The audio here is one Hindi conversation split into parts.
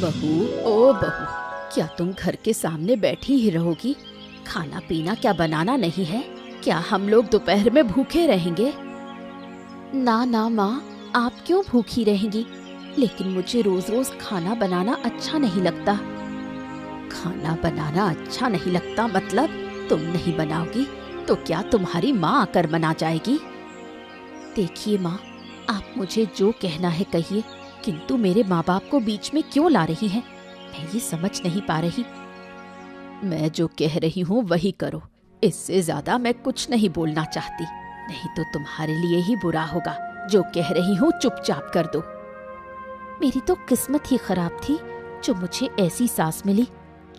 बहू, ओ बहू, क्या तुम घर के सामने बैठी ही रहोगी? खाना पीना क्या बनाना नहीं है? क्या हम लोग दोपहर में भूखे रहेंगे? ना ना माँ, आप क्यों भूखी रहेंगी? लेकिन मुझे रोज रोज खाना बनाना अच्छा नहीं लगता। खाना बनाना अच्छा नहीं लगता मतलब तुम नहीं बनाओगी तो क्या तुम्हारी माँ आकर बना जाएगी? देखिए माँ, आप मुझे जो कहना है कहिए, किंतु मेरे माँ बाप को बीच में क्यों ला रही हैं? मैं ये समझ नहीं पा रही। मैं जो कह रही हूँ वही करो, इससे ज्यादा मैं कुछ नहीं बोलना चाहती, नहीं तो तुम्हारे लिए ही बुरा होगा। जो कह रही हूँ चुपचाप कर दो। मेरी तो किस्मत ही खराब थी जो मुझे ऐसी सास मिली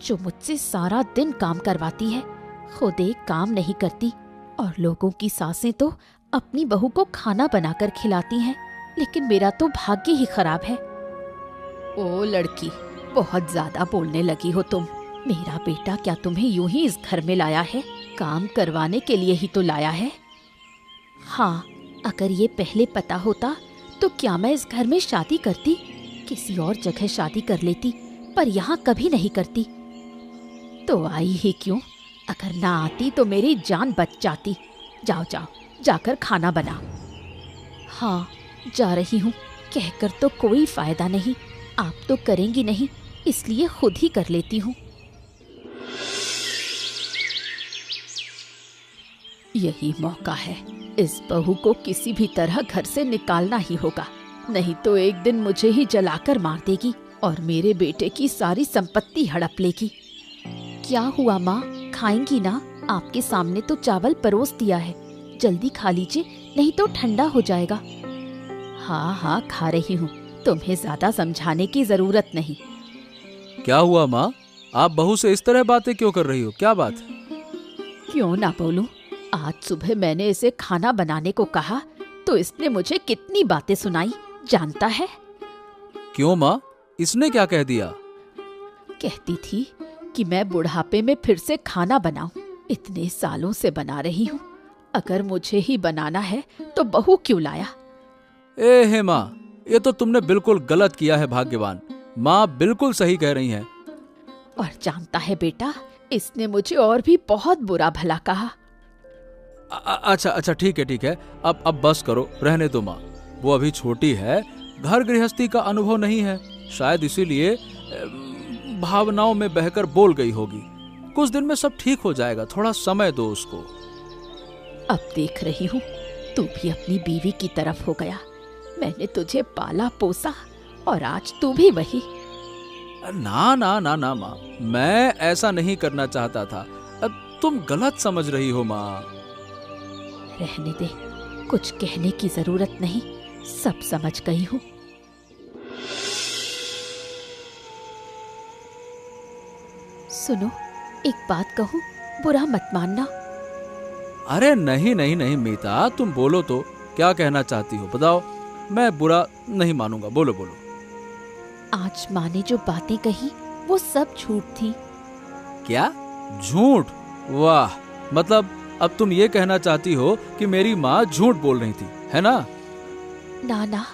जो मुझसे सारा दिन काम करवाती है, खुद एक काम नहीं करती। और लोगों की सासें तो अपनी बहू को खाना बनाकर खिलाती हैं, लेकिन मेरा तो भाग्य ही खराब है। ओ लड़की, बहुत ज्यादा बोलने लगी हो तुम। मेरा बेटा क्या तुम्हें यूं ही इस घर में लाया है? काम करवाने के लिए ही तो लाया है। हाँ, अगर ये पहले पता होता तो क्या मैं इस घर में शादी करती? किसी और जगह शादी कर लेती, पर यहाँ कभी नहीं करती। तो आई ही क्यों? अगर ना आती तो मेरी जान बच जाती। जाओ जाओ, जाकर खाना बना। हाँ, जा रही हूँ, कहकर तो कोई फायदा नहीं। आप तो करेंगी नहीं, इसलिए खुद ही कर लेती हूँ। यही मौका है, इस बहू को किसी भी तरह घर से निकालना ही होगा, नहीं तो एक दिन मुझे ही जलाकर मार देगी और मेरे बेटे की सारी संपत्ति हड़प लेगी। क्या हुआ माँ, खाएंगी ना? आपके सामने तो चावल परोस दिया है, जल्दी खा लीजिए, नहीं तो ठंडा हो जाएगा। हाँ हाँ, खा रही हूँ, तुम्हें ज्यादा समझाने की जरूरत नहीं। क्या हुआ माँ, आप बहू से इस तरह बातें क्यों कर रही हो? क्या बात है? क्यों ना बोलूं? आज सुबह मैंने इसे खाना बनाने को कहा तो इसने मुझे कितनी बातें सुनाई, जानता है? क्यों माँ, इसने क्या कह दिया? कहती थी कि मैं बुढ़ापे में फिर से खाना बनाऊं। इतने सालों से बना रही हूँ, अगर मुझे ही बनाना है तो बहू क्यों लाया? हे माँ, ये तो तुमने बिल्कुल गलत किया है भाग्यवान। माँ बिल्कुल सही कह रही हैं। और जानता है बेटा, इसने मुझे और भी बहुत बुरा भला कहा। अच्छा अच्छा, ठीक है, अब बस करो, रहने दो माँ। वो अभी छोटी है, घर गृहस्थी का अनुभव नहीं है, शायद इसीलिए भावनाओं में बहकर बोल गई होगी। कुछ दिन में सब ठीक हो जाएगा, थोड़ा समय दो उसको। अब देख रही हूँ तू भी अपनी बीवी की तरफ हो गया। मैंने तुझे पाला पोसा और आज तू भी वही। ना ना ना ना माँ, मैं ऐसा नहीं करना चाहता था। अब तुम गलत समझ रही हो माँ। रहने दे, कुछ कहने की जरूरत नहीं, सब समझ गई हूँ। सुनो, एक बात कहूँ, बुरा मत मानना। अरे नहीं नहीं नहीं मीता, तुम बोलो तो, क्या कहना चाहती हो बताओ, मैं बुरा नहीं मानूंगा। बोलो बोलो। आज माँ ने जो बातें कही वो सब झूठ थी। क्या? झूठ? वाह, मतलब अब तुम ये कहना चाहती हो कि मेरी माँ झूठ बोल रही थी, है ना? ना ना,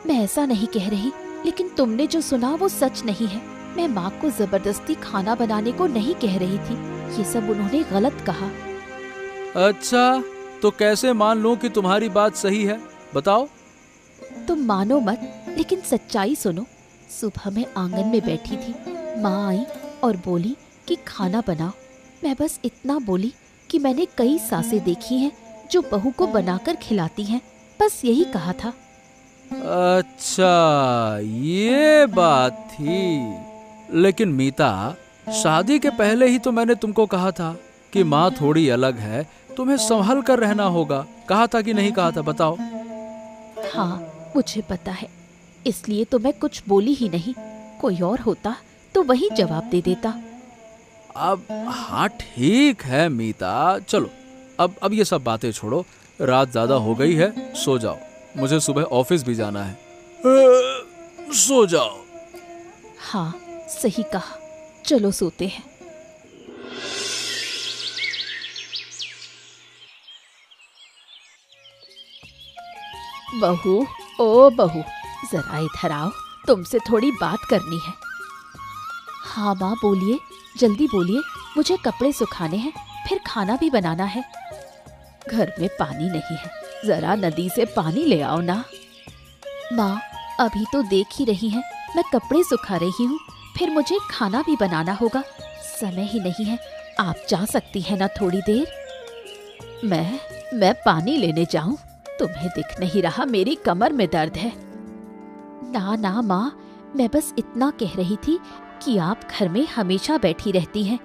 मैं ऐसा नहीं कह रही, लेकिन तुमने जो सुना वो सच नहीं है। मैं माँ को जबरदस्ती खाना बनाने को नहीं कह रही थी, ये सब उन्होंने गलत कहा। अच्छा, तो कैसे मान लूं कि तुम्हारी बात सही है, बताओ। तुम मानो मत, लेकिन सच्चाई सुनो। सुबह मैं आंगन में बैठी थी, माँ आई और बोली कि खाना बनाओ। मैं बस इतना बोली कि मैंने कई सासें देखी हैं जो बहू को बनाकर खिलाती हैं, बस यही कहा था। अच्छा, ये बात थी। लेकिन मीता, शादी के पहले ही तो मैंने तुमको कहा था कि माँ थोड़ी अलग है, तुम्हें संभल कर रहना होगा। कहा था कि नहीं कहा था, बताओ। हाँ, मुझे पता है, इसलिए तो मैं कुछ बोली ही नहीं। कोई और होता तो वही जवाब दे देता। अब हाँ ठीक है मीता, चलो अब ये सब बातें छोड़ो, रात ज्यादा हो गई है, सो जाओ, मुझे सुबह ऑफिस भी जाना है। सो जाओ। हाँ, सही कहा, चलो सोते हैं। बहू, ओ बहू, जरा इधर आओ, तुमसे थोड़ी बात करनी है। हाँ माँ बोलिए, जल्दी बोलिए, मुझे कपड़े सुखाने हैं, फिर खाना भी बनाना है। घर में पानी नहीं है, जरा नदी से पानी ले आओ ना। माँ अभी तो देख ही रही हैं, मैं कपड़े सुखा रही हूँ, फिर मुझे खाना भी बनाना होगा, समय ही नहीं है। आप जा सकती हैं ना थोड़ी देर? मैं पानी लेने जाऊं? तुम्हें दिख नहीं रहा मेरी कमर में दर्द है? ना ना माँ, मैं बस इतना कह रही थी कि आप घर में हमेशा बैठी रहती हैं,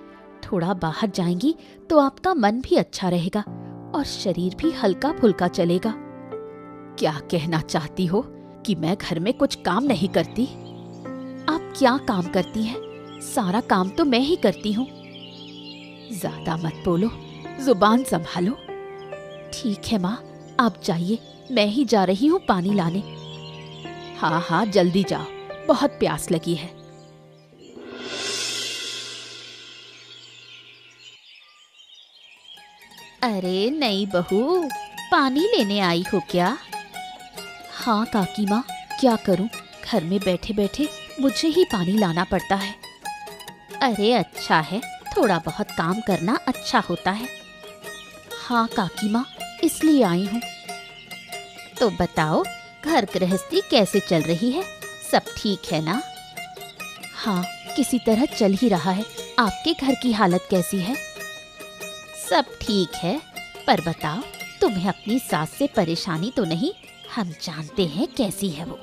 थोड़ा बाहर जाएंगी तो आपका मन भी अच्छा रहेगा और शरीर भी हल्का फुल्का चलेगा। क्या कहना चाहती हो कि मैं घर में कुछ काम नहीं करती? आप क्या काम करती हैं? सारा काम तो मैं ही करती हूँ। ज्यादा मत बोलो, जुबान संभालो। ठीक है माँ, आप जाइए, मैं ही जा रही हूँ पानी लाने। हाँ हाँ जल्दी जाओ, बहुत प्यास लगी है। अरे नई बहू, पानी लेने आई हो क्या? हाँ काकी माँ, क्या करूँ, घर में बैठे बैठे मुझे ही पानी लाना पड़ता है। अरे अच्छा है, थोड़ा बहुत काम करना अच्छा होता है। हाँ काकी माँ, इसलिए आई हूँ। तो बताओ, घर गृहस्थी कैसे चल रही है? सब ठीक है ना? हाँ, किसी तरह चल ही रहा है। आपके घर की हालत कैसी है? सब ठीक है, पर बताओ, तुम्हें अपनी सास से परेशानी तो नहीं? हम जानते हैं कैसी है वो।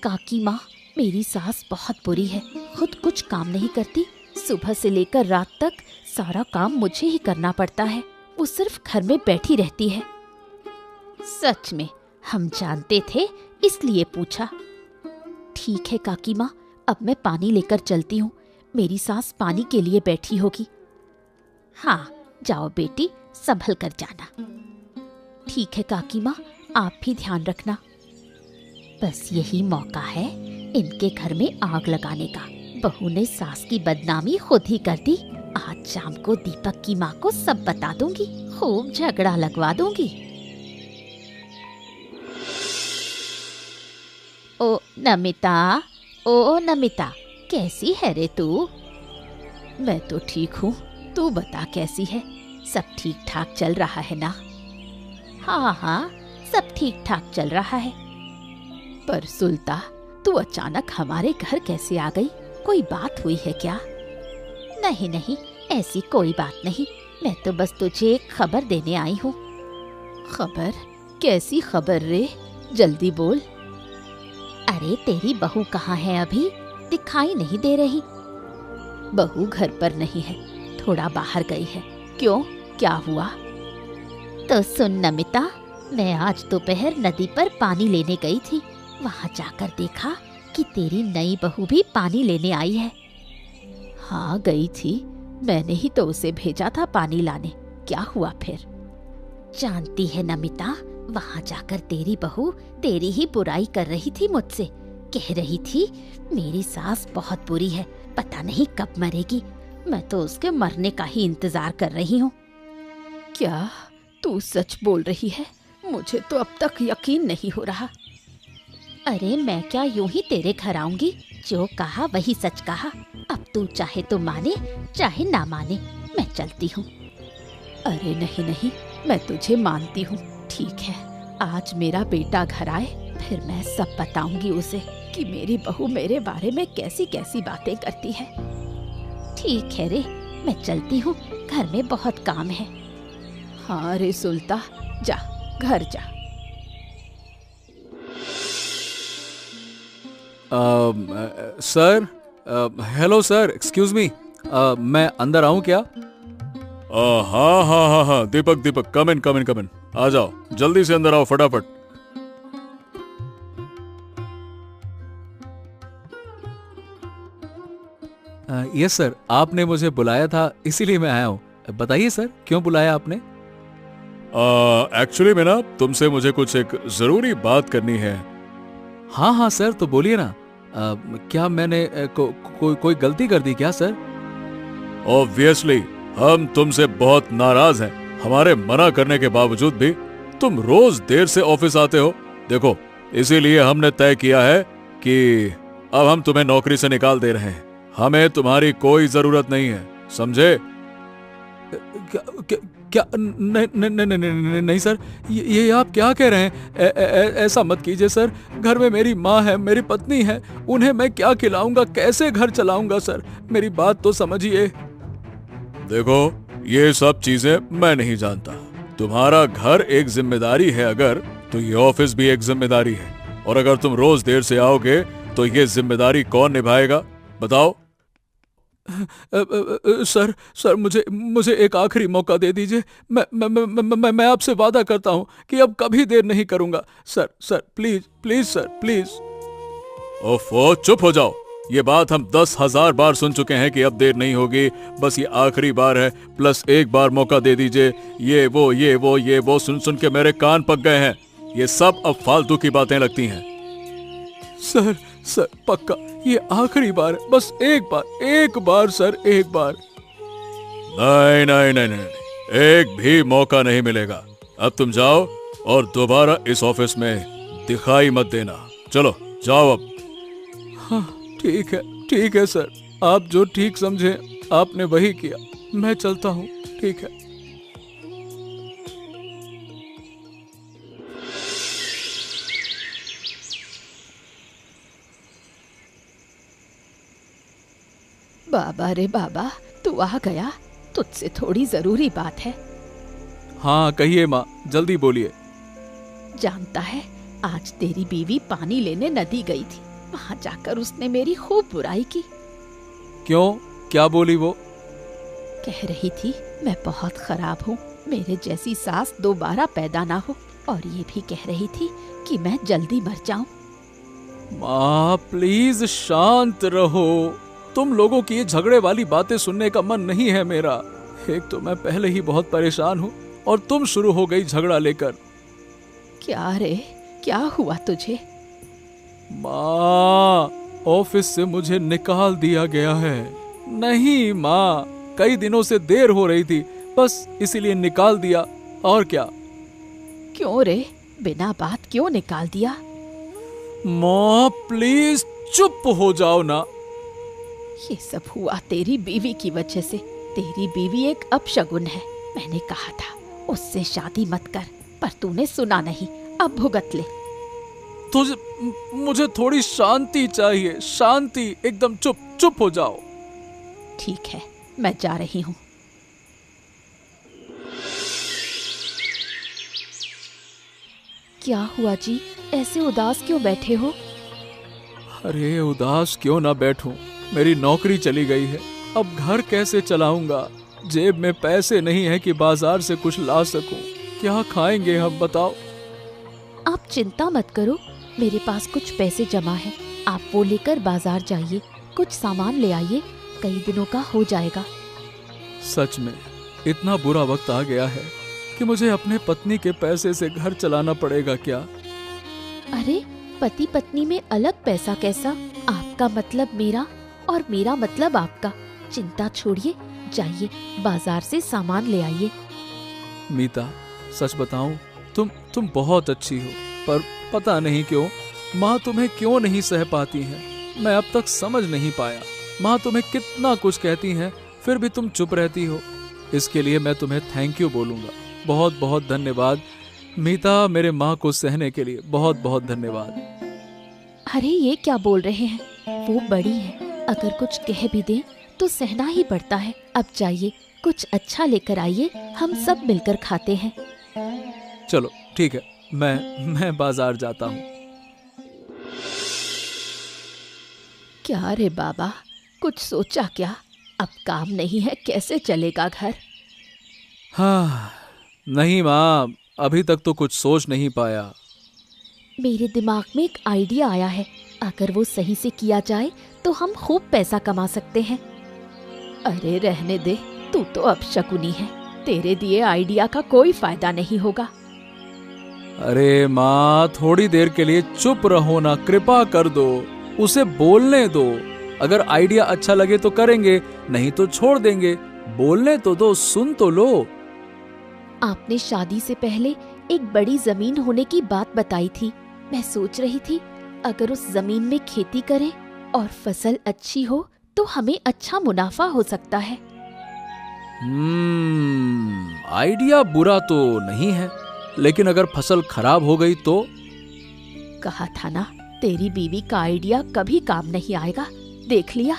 काकी माँ, मेरी सास बहुत बुरी है, खुद कुछ काम नहीं करती, सुबह से लेकर रात तक सारा काम मुझे ही करना पड़ता है। वो सिर्फ घर में बैठी रहती है। सच में? हम जानते थे, इसलिए पूछा। ठीक है काकी माँ, अब मैं पानी लेकर चलती हूँ, मेरी सास पानी के लिए बैठी होगी। हाँ जाओ बेटी, संभल कर जाना। ठीक है काकी माँ, आप भी ध्यान रखना। बस यही मौका है इनके घर में आग लगाने का। बहू ने सास की बदनामी खुद ही कर दी। आज शाम को दीपक की माँ को सब बता दूंगी, खूब झगड़ा लगवा दूंगी। ओ नमिता, ओ नमिता, कैसी है रे तू? मैं तो ठीक हूँ, तू बता कैसी है? सब ठीक ठाक चल रहा है ना? हाँ हाँ, सब ठीक ठाक चल रहा है। पर सुल्ता, तू अचानक हमारे घर कैसे आ गई? कोई बात हुई है क्या? नहीं नहीं, ऐसी कोई बात नहीं, मैं तो बस तुझे एक खबर देने आई हूँ। खबर? कैसी खबर रे? जल्दी बोल। अरे तेरी बहू कहाँ है अभी? दिखाई नहीं दे रही। बहू घर पर नहीं है, थोड़ा बाहर गई है। क्यों, क्या हुआ? तो सुन नमिता, मैं आज दोपहर नदी पर पानी लेने गई थी। वहाँ जाकर देखा कि तेरी नई बहू भी पानी लेने आई है। हाँ गई थी, मैंने ही तो उसे भेजा था पानी लाने। क्या हुआ फिर? जानती है नमिता, वहाँ जाकर तेरी बहू तेरी ही बुराई कर रही थी मुझसे। कह रही थी मेरी सास बहुत बुरी है, पता नहीं कब मरेगी। मैं तो उसके मरने का ही इंतजार कर रही हूँ। क्या तू सच बोल रही है? मुझे तो अब तक यकीन नहीं हो रहा। अरे मैं क्या यूं ही तेरे घर आऊंगी? जो कहा वही सच कहा। अब तू चाहे तो माने चाहे ना माने, मैं चलती हूँ। अरे नहीं नहीं, मैं तुझे मानती हूँ। ठीक है, आज मेरा बेटा घर आए, फिर मैं सब बताऊंगी उसे कि मेरी बहू मेरे बारे में कैसी कैसी बातें करती है। ठीक है रे, मैं चलती हूँ, घर में बहुत काम है। हाँ रे सुल्ता, जा घर जा। Sir, hello sir, excuse me, मैं अंदर आऊं क्या? हाँ हाँ हाँ हाँ, दीपक दीपक, कम इन कम इन कम इन, आ जाओ, जल्दी से अंदर आओ फटाफट। यस सर, आपने मुझे बुलाया था, इसीलिए मैं आया हूँ। बताइए सर, क्यों बुलाया आपने? एक्चुअली मैं ना तुमसे मुझे कुछ एक जरूरी बात करनी है। हाँ हाँ सर, तो बोलिए ना। क्या मैंने कोई गलती कर दी क्या सर? ऑब्वियसली हम तुमसे बहुत नाराज हैं। हमारे मना करने के बावजूद भी तुम रोज देर से ऑफिस आते हो। देखो, इसीलिए हमने तय किया है कि अब हम तुम्हें नौकरी से निकाल दे रहे हैं। हमें तुम्हारी कोई जरूरत नहीं है, समझे? क्या क्या, क्या नहीं नहीं नहीं नहीं नहीं सर, ये आप क्या कह रहे हैं? ऐसा मत कीजिए सर। घर में मेरी माँ है, मेरी पत्नी है, उन्हें मैं क्या खिलाऊंगा, कैसे घर चलाऊंगा सर? मेरी बात तो समझिए। देखो, ये सब चीजें मैं नहीं जानता। तुम्हारा घर एक जिम्मेदारी है अगर, तो ये ऑफिस भी एक जिम्मेदारी है। और अगर तुम रोज देर से आओगे तो ये जिम्मेदारी कौन निभाएगा, बताओ? सर सर मुझे एक आखिरी मौका दे दीजिए। मैं आपसे वादा करता हूँ कि अब कभी देर नहीं करूंगा। Sir sir please please sir please. ओफो, चुप हो जाओ। ये बात हम 10,000 बार सुन चुके हैं कि अब देर नहीं होगी, बस ये आखिरी बार है, प्लस एक बार मौका दे दीजिए। ये वो सुन सुन के मेरे कान पक गए हैं। ये सब अब फालतू की बातें लगती हैं। सर सर पक्का ये आखिरी बार है, बस एक बार सर, एक बार। नहीं नहीं नहीं नहीं, एक भी मौका नहीं मिलेगा। अब तुम जाओ और दोबारा इस ऑफिस में दिखाई मत देना। चलो जाओ अब। हाँ ठीक है सर, आप जो ठीक समझे आपने वही किया। मैं चलता हूँ, ठीक है। बाबा रे बाबा, तू आ गया। तुझसे थोड़ी जरूरी बात है। हाँ कहिए माँ, जल्दी बोलिए। जानता है, आज तेरी बीवी पानी लेने नदी गई थी। वहाँ जाकर उसने मेरी खूब बुराई की। क्यों, क्या बोली वो? कह रही थी मैं बहुत खराब हूँ, मेरे जैसी सास दोबारा पैदा ना हो, और ये भी कह रही थी कि मैं जल्दी मर जाऊं। माँ प्लीज शांत रहो। तुम लोगों की ये झगड़े वाली बातें सुनने का मन नहीं है मेरा। एक तो मैं पहले ही बहुत परेशान हूँ और तुम शुरू हो गई झगड़ा लेकर। क्या रे, क्या हुआ तुझे? माँ, ऑफिस से मुझे निकाल दिया गया है। नहीं माँ, कई दिनों से देर हो रही थी, बस इसीलिए निकाल दिया, और क्या? क्यों रे, बिना बात क्यों निकाल दिया? माँ प्लीज चुप हो जाओ ना। ये सब हुआ तेरी बीवी की वजह से। तेरी बीवी एक अपशगुन है। मैंने कहा था उससे शादी मत कर, पर तूने सुना नहीं। अब भुगत ले। मुझे थोड़ी शांति चाहिए, शांति। एकदम चुप हो जाओ। ठीक है, मैं जा रही हूँ। क्या हुआ जी, ऐसे उदास क्यों बैठे हो? अरे उदास क्यों ना बैठूं, मेरी नौकरी चली गई है। अब घर कैसे चलाऊंगा? जेब में पैसे नहीं है कि बाजार से कुछ ला सकूं। क्या खाएंगे हम, बताओ? आप चिंता मत करो, मेरे पास कुछ पैसे जमा है। आप वो लेकर बाजार जाइए, कुछ सामान ले आइए, कई दिनों का हो जाएगा। सच में इतना बुरा वक्त आ गया है कि मुझे अपने पत्नी के पैसे से घर चलाना पड़ेगा क्या? अरे पति पत्नी में अलग पैसा कैसा? आपका मतलब मेरा और मेरा मतलब आपका। चिंता छोड़िए, जाइए बाजार से सामान ले आइए। मीता, सच बताऊं, तुम बहुत अच्छी हो, पर पता नहीं क्यों माँ तुम्हें क्यों नहीं सह पाती हैं। मैं अब तक समझ नहीं पाया। माँ तुम्हें कितना कुछ कहती हैं, फिर भी तुम चुप रहती हो। इसके लिए मैं तुम्हें थैंक यू बोलूंगा। बहुत बहुत धन्यवाद मीता, मेरे माँ को सहने के लिए बहुत बहुत धन्यवाद। अरे ये क्या बोल रहे हैं, वो बड़ी है, अगर कुछ कह भी दे तो सहना ही पड़ता है। अब जाइए, कुछ अच्छा लेकर आइए, हम सब मिलकर खाते हैं। चलो ठीक है, मैं बाजार जाता हूँ। क्या रे बाबा, कुछ सोचा क्या? अब काम नहीं है, कैसे चलेगा घर? हाँ नहीं माँ, अभी तक तो कुछ सोच नहीं पाया। मेरे दिमाग में एक आइडिया आया है, अगर वो सही से किया जाए तो हम खूब पैसा कमा सकते हैं। अरे रहने दे, तू तो अपशकुनी है, तेरे दिए आइडिया का कोई फायदा नहीं होगा। अरे माँ, थोड़ी देर के लिए चुप रहो ना, कृपा कर दो, उसे बोलने दो। अगर आइडिया अच्छा लगे तो करेंगे, नहीं तो छोड़ देंगे। बोलने तो दो, सुन तो लो। आपने शादी से पहले एक बड़ी जमीन होने की बात बताई थी। मैं सोच रही थी अगर उस जमीन में खेती करें और फसल अच्छी हो तो हमें अच्छा मुनाफा हो सकता है। आइडिया बुरा तो नहीं है, लेकिन अगर फसल खराब हो गई तो? कहा था ना, तेरी बीवी का आइडिया कभी काम नहीं आएगा, देख लिया।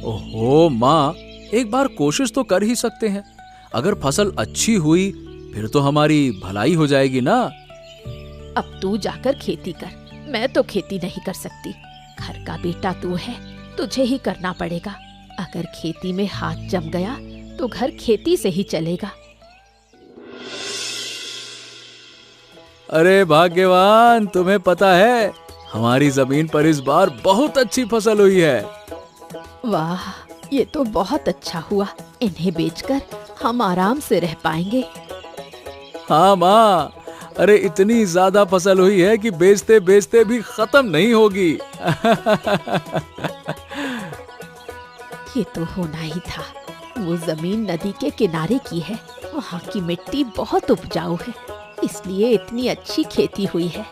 ओहो माँ, एक बार कोशिश तो कर ही सकते हैं। अगर फसल अच्छी हुई फिर तो हमारी भलाई हो जाएगी ना। अब तू जाकर खेती कर, मैं तो खेती नहीं कर सकती। घर का बेटा तू है, तुझे ही करना पड़ेगा। अगर खेती में हाथ जम गया तो घर खेती से ही चलेगा। अरे भाग्यवान, तुम्हें पता है हमारी जमीन पर इस बार बहुत अच्छी फसल हुई है। वाह, ये तो बहुत अच्छा हुआ। इन्हें बेचकर हम आराम से रह पाएंगे। हाँ माँ, अरे इतनी ज्यादा फसल हुई है कि बेचते बेचते भी खत्म नहीं होगी। ये तो होना ही था। वो जमीन नदी के किनारे की है, वहाँ की मिट्टी बहुत उपजाऊ है, इसलिए इतनी अच्छी खेती हुई है।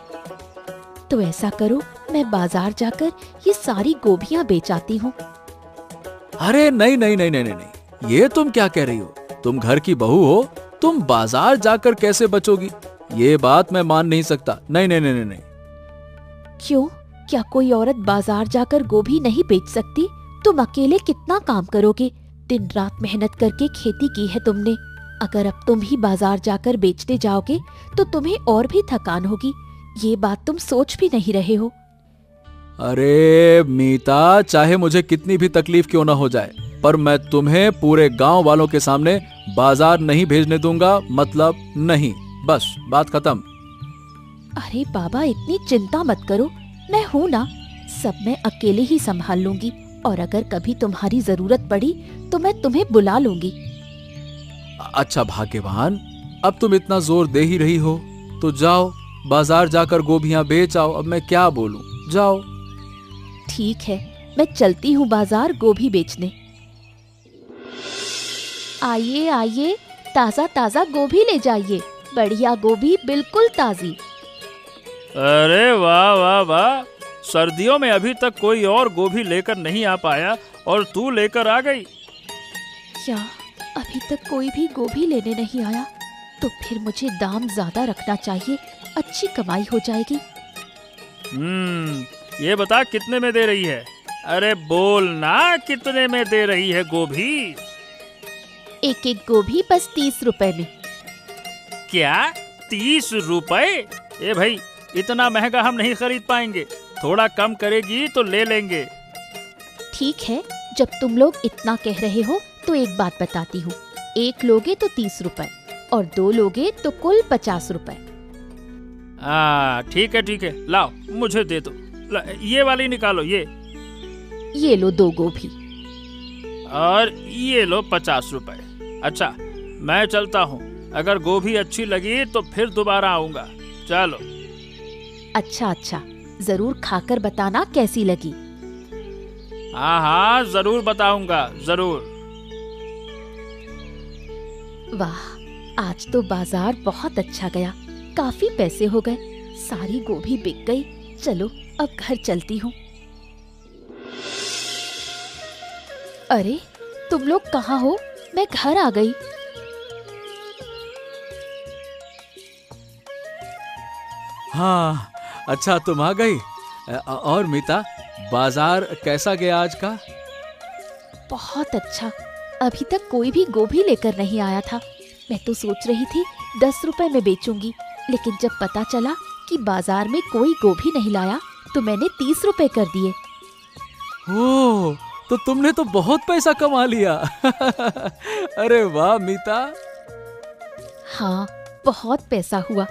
तो ऐसा करो, मैं बाजार जाकर ये सारी गोभियां बेच आती हूँ। अरे नहीं नहीं नहीं नहीं नहीं, ये तुम क्या कह रही हो? तुम घर की बहू हो, तुम बाजार जाकर कैसे बचोगी? ये बात मैं मान नहीं सकता। नहीं नहीं नहीं नहीं नहीं। क्यों, क्या कोई औरत बाजार जाकर गोभी नहीं बेच सकती? तुम अकेले कितना काम करोगे? दिन रात मेहनत करके खेती की है तुमने। अगर अब तुम ही बाजार जाकर बेचने जाओगे तो तुम्हें और भी थकान होगी। ये बात तुम सोच भी नहीं रहे हो। अरे मीता, चाहे मुझे कितनी भी तकलीफ क्यों ना हो जाए, पर मैं तुम्हें पूरे गांव वालों के सामने बाजार नहीं भेजने दूंगा। मतलब नहीं, बस बात खत्म। अरे बाबा, इतनी चिंता मत करो, मैं हूं ना, सब मैं अकेले ही संभाल लूंगी। और अगर कभी तुम्हारी जरूरत पड़ी तो मैं तुम्हें बुला लूंगी। अच्छा भाग्यवान, अब तुम इतना जोर दे ही रही हो तो जाओ, बाजार जाकर गोभियां बेच आओ। अब मैं क्या बोलूं, जाओ। ठीक है, मैं चलती हूँ बाजार गोभी बेचने। आइए आइए, ताजा ताजा गोभी ले जाइए, बढ़िया गोभी, बिल्कुल ताजी। अरे वाह वाह वाह, सर्दियों में अभी तक कोई और गोभी लेकर नहीं आ पाया और तू लेकर आ गई। क्या अभी तक कोई भी गोभी लेने नहीं आया? तो फिर मुझे दाम ज्यादा रखना चाहिए, अच्छी कमाई हो जाएगी। ये बता कितने में दे रही है? अरे बोल ना, कितने में दे रही है गोभी? एक एक गोभी बस 30 रुपए में। क्या 30 रुपए? ए भाई, इतना महंगा हम नहीं खरीद पाएंगे, थोड़ा कम करेगी तो ले लेंगे। ठीक है, जब तुम लोग इतना कह रहे हो तो एक बात बताती हूँ। एक लोगे तो 30 रुपए और 2 लोगे तो कुल 50 रुपए। ठीक है, लाओ मुझे दे दो। ये वाली निकालो, ये लो 2 गोभी। और ये लो 50 रुपए। अच्छा, मैं चलता हूँ, अगर गोभी अच्छी लगी तो फिर दोबारा आऊंगा। चलो। अच्छा, जरूर खाकर बताना कैसी लगी। हाँ, जरूर बताऊंगा, जरूर। वाह, आज तो बाजार बहुत अच्छा गया, काफी पैसे हो गए, सारी गोभी बिक गई। चलो अब घर चलती हूँ। अरे तुम लोग कहाँ हो? मैं घर आ गई। हाँ, अच्छा तुम आ गई। और मीता, बाजार कैसा गया आज का? बहुत अच्छा। अभी तक कोई भी गोभी लेकर नहीं आया था। मैं तो सोच रही थी 10 रुपए में बेचूंगी, लेकिन जब पता चला कि बाजार में कोई गोभी नहीं लाया तो मैंने 30 रुपए कर दिए। ओह, तो तुमने तो बहुत पैसा कमा लिया। अरे वाह मीता। हाँ, बहुत पैसा हुआ।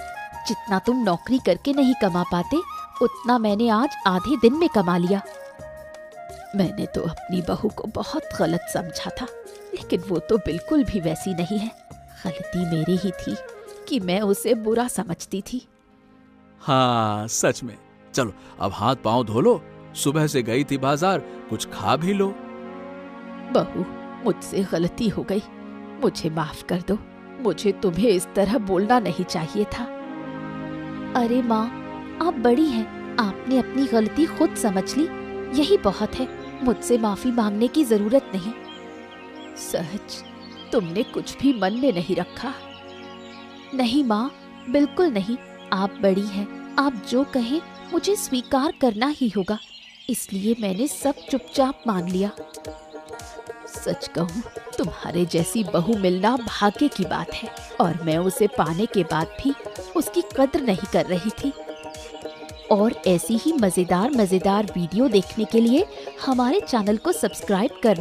जितना तुम नौकरी करके नहीं कमा पाते, उतना मैंने आज आधे दिन में कमा लिया। मैंने तो अपनी बहू को बहुत गलत समझा था, लेकिन वो तो बिल्कुल भी वैसी नहीं है। गलती मेरी ही थी कि मैं उसे बुरा समझती थी। हाँ सच में। चलो अब हाथ पांव धो लो, सुबह से गई थी बाजार, कुछ खा भी लो। बहू, मुझसे गलती हो गई, मुझे माफ कर दो। मुझे तुम्हें इस तरह बोलना नहीं चाहिए था। अरे माँ, आप बड़ी हैं, आपने अपनी गलती खुद समझ ली, यही बहुत है। मुझसे माफी मांगने की जरूरत नहीं। सहज, तुमने कुछ भी मन में नहीं रखा। नहीं माँ, बिल्कुल नहीं। आप बड़ी हैं, आप जो कहें मुझे स्वीकार करना ही होगा, इसलिए मैंने सब चुपचाप मान लिया। सच कहूँ, तुम्हारे जैसी बहू मिलना भाग्य की बात है, और मैं उसे पाने के बाद भी उसकी कद्र नहीं कर रही थी। और ऐसी ही मजेदार वीडियो देखने के लिए हमारे चैनल को सब्सक्राइब करना